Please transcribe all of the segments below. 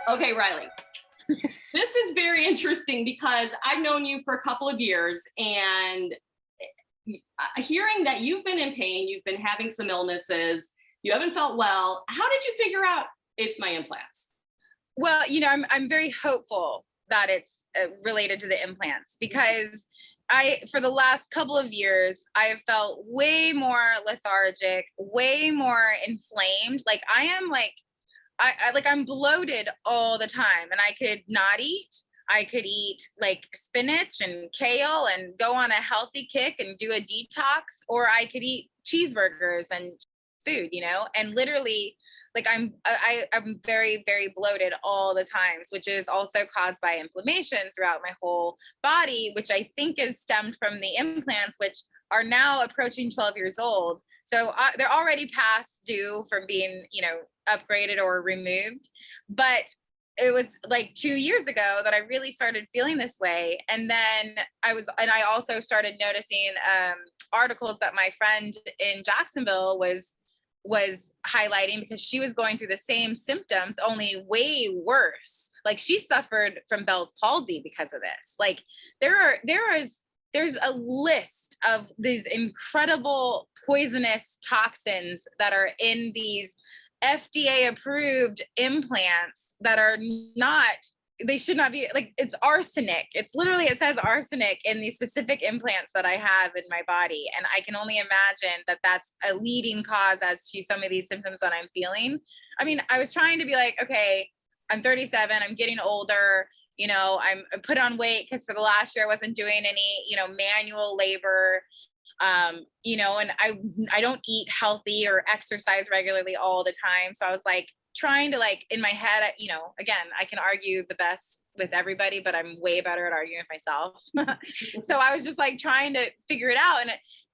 Okay, Rhylee. This is very interesting because I've known you for a couple of years, and hearing that you've been in pain, you've been having some illnesses, you haven't felt well. How did you figure out it's my implants? Well, I'm very hopeful that it's related to the implants, because for the last couple of years, I have felt way more lethargic, way more inflamed. Like I'm bloated all the time, and I could not eat. I could eat like spinach and kale and go on a healthy kick and do a detox, or I could eat cheeseburgers and food, and literally like I'm very, very bloated all the times, which is also caused by inflammation throughout my whole body, which I think is stemmed from the implants, which are now approaching 12 years old. So they're already past due from being, upgraded or removed. But it was like 2 years ago that I really started feeling this way. And then I also started noticing articles that my friend in Jacksonville was highlighting, because she was going through the same symptoms, only way worse. Like she suffered from Bell's palsy because of this. Like there's a list of these incredible poisonous toxins that are in these FDA approved implants that are not, they should not be, like, it's arsenic. It's literally, it says arsenic in these specific implants that I have in my body. And I can only imagine that that's a leading cause as to some of these symptoms that I'm feeling. I mean, I was trying to be like, okay, I'm 37, I'm getting older, I'm put on weight because for the last year I wasn't doing any, manual labor. And I don't eat healthy or exercise regularly all the time. So I was like trying to, like, in my head, again, I can argue the best with everybody, but I'm way better at arguing with myself. So I was just like trying to figure it out,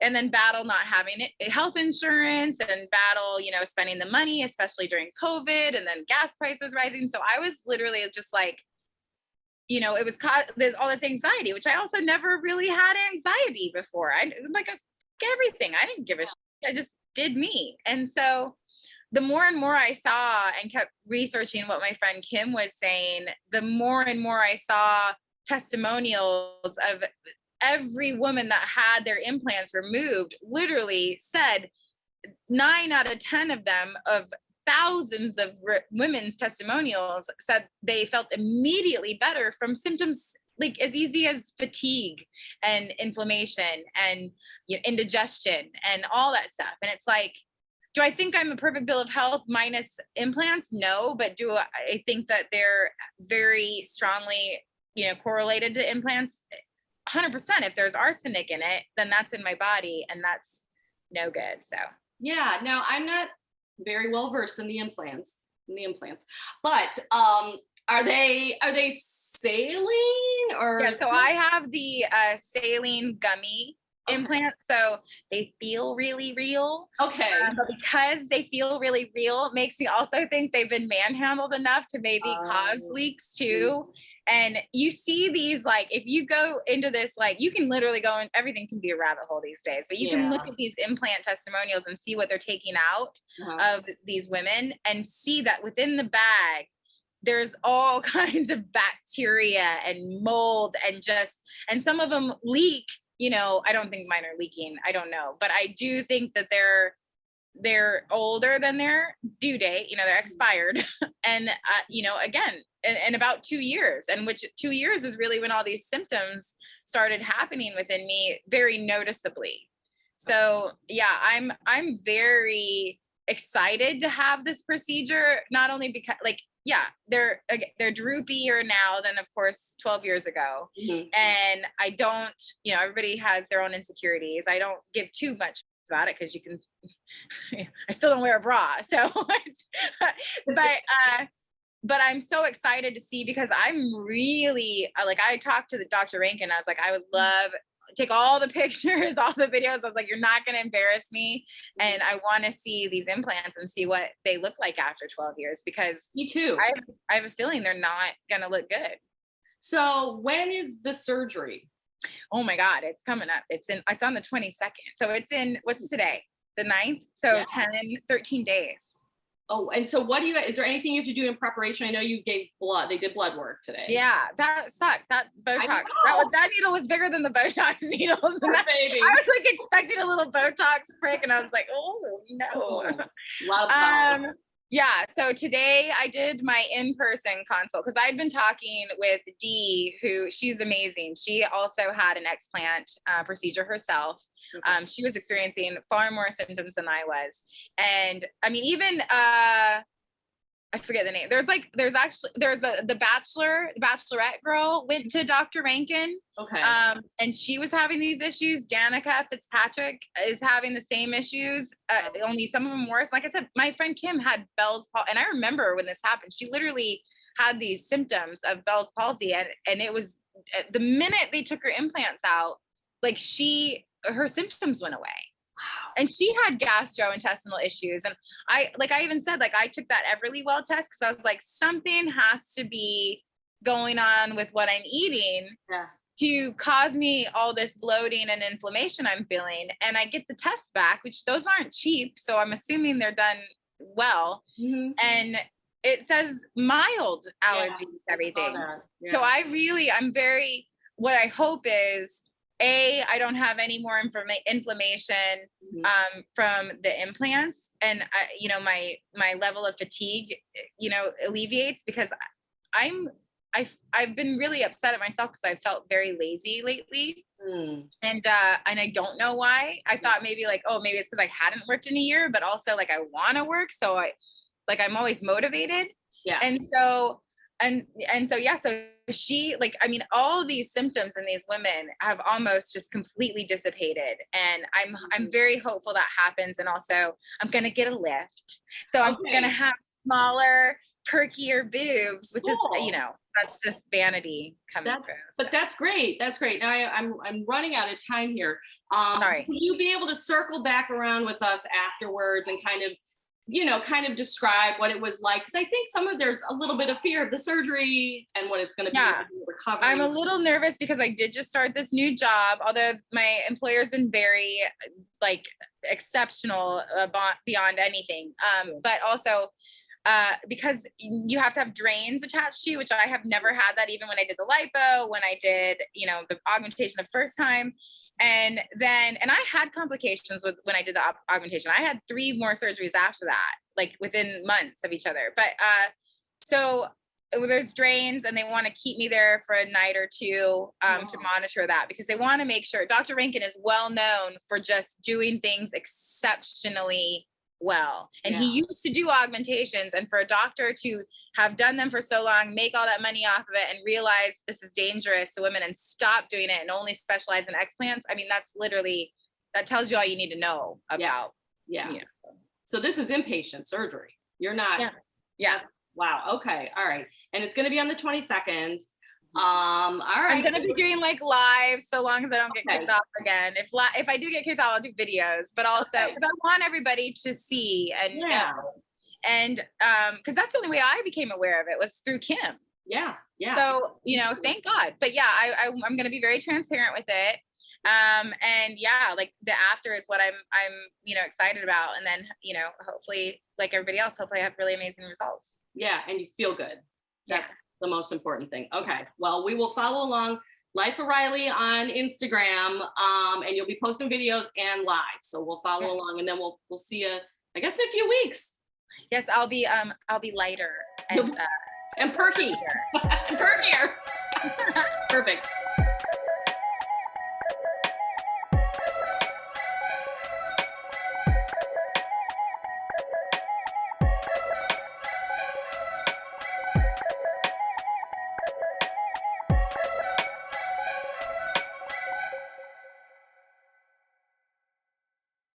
and then battle not having health insurance, and battle, spending the money, especially during COVID, and then gas prices rising. So I was literally just like, it was there's all this anxiety, which I also never really had anxiety before. I like everything. I didn't give a shit. I just did me. And so the more and more I saw and kept researching what my friend Kim was saying, the more and more I saw testimonials of every woman that had their implants removed, literally said 9 out of 10 of them, of thousands of women's testimonials, said they felt immediately better from symptoms like as easy as fatigue and inflammation and indigestion and all that stuff. And it's like, do I think I'm a perfect bill of health minus implants? No, but do I think that they're very strongly, correlated to implants? 100%. If there's arsenic in it, then that's in my body, and that's no good. So yeah, now I'm not very well versed in the implants, but are they saline or? Yeah, so I have the saline gummy implants, so they feel really real. Okay. But because they feel really real, it makes me also think they've been manhandled enough to maybe cause leaks too. And you see these, like, if you go into this, like, you can literally go and everything can be a rabbit hole these days, but you can look at these implant testimonials and see what they're taking out of these women, and see that within the bag there's all kinds of bacteria and mold, and some of them leak. I don't think mine are leaking. I don't know. But I do think that they're older than their due date. They're expired. And, again, in about 2 years, and which 2 years is really when all these symptoms started happening within me very noticeably. So, yeah, I'm very excited to have this procedure, not only because, like, yeah, they're droopier now than, of course, 12 years ago. Mm-hmm. And I don't, everybody has their own insecurities. I don't give too much about it, because I still don't wear a bra. So, but I'm so excited to see, because I'm really, like, I talked to the Dr. Rankin. I was like, I would love take all the pictures, all the videos. I was like, you're not going to embarrass me. And I want to see these implants and see what they look like after 12 years, because me too. I have a feeling they're not going to look good. So when is the surgery? Oh my God, it's coming up. It's on the 22nd. So it's in, what's today? The 9th. So 13 days. Oh, and so what do you, is there anything you have to do in preparation? I know you gave blood, they did blood work today. Yeah, that sucked. That Botox, that needle was bigger than the Botox needles. Baby. I was like expecting a little Botox prick, and I was like, oh no. Oh, a lot of balls. Yeah, so today I did my in-person consult because I'd been talking with Dee, who she's amazing. She also had an explant procedure herself. Okay. She was experiencing far more symptoms than I was. And I mean, even I forget the name. There's the bachelorette girl went to Dr. Rankin. Okay. And she was having these issues. Danica Fitzpatrick is having the same issues, only some of them worse. Like I said, my friend Kim had Bell's palsy, and I remember when this happened, she literally had these symptoms of Bell's palsy, and it was the minute they took her implants out, like her symptoms went away. Wow. And she had gastrointestinal issues. And I even said, like, I took that Everlywell test because I was like, something has to be going on with what I'm eating to cause me all this bloating and inflammation I'm feeling. And I get the test back, which those aren't cheap. So I'm assuming they're done well. Mm-hmm. And it says mild allergies, everything. Yeah. So what I hope is, I don't have any more inflammation from the implants, and my level of fatigue, alleviates, because I've been really upset at myself because I felt very lazy lately, and I don't know why. I thought maybe maybe it's because I hadn't worked in a year, but also like I want to work, so I'm always motivated, and so she, all of these symptoms in these women have almost just completely dissipated, and I'm very hopeful that happens. And also I'm gonna get a lift, so I'm gonna have smaller, perkier boobs, which is that's just vanity coming through. But that's great. Now I'm running out of time here. Sorry. Will you be able to circle back around with us afterwards and kind of describe what it was like? Because I think there's a little bit of fear of the surgery and what it's going to be like recovery. I'm a little nervous because I did just start this new job, although my employer's been very exceptional beyond anything. But also because you have to have drains attached to you, which I have never had that, even when I did the lipo, when I did, the augmentation the first time. And I had complications when I did the augmentation. I had 3 more surgeries after that, within months of each other. But so there's drains, and they want to keep me there for a night or 2 to monitor that, because they want to make sure. Dr. Rankin is well known for just doing things exceptionally well. And he used to do augmentations, and for a doctor to have done them for so long, make all that money off of it, and realize this is dangerous to women and stop doing it and only specialize in explants. I mean, that tells you all you need to know about. Yeah. So this is inpatient surgery. You're not. Yeah. Wow. Okay. All right. And it's going to be on the 22nd. All right. I'm gonna be doing live, so long as I don't get kicked off again. If I do get kicked off, I'll do videos, but also because I want everybody to see and know. And because that's the only way I became aware of it, was through Kim. Yeah. So thank God. But I'm gonna be very transparent with it. And the after is what I'm excited about, and then hopefully, like everybody else, hopefully I have really amazing results. Yeah, and you feel good. That's the most important thing. Okay. Well, we will follow along Life of Rhylee on Instagram, and you'll be posting videos and live. So we'll follow along, and then we'll see you, I guess, in a few weeks. Yes, I'll be lighter and perky and perkier. Perfect.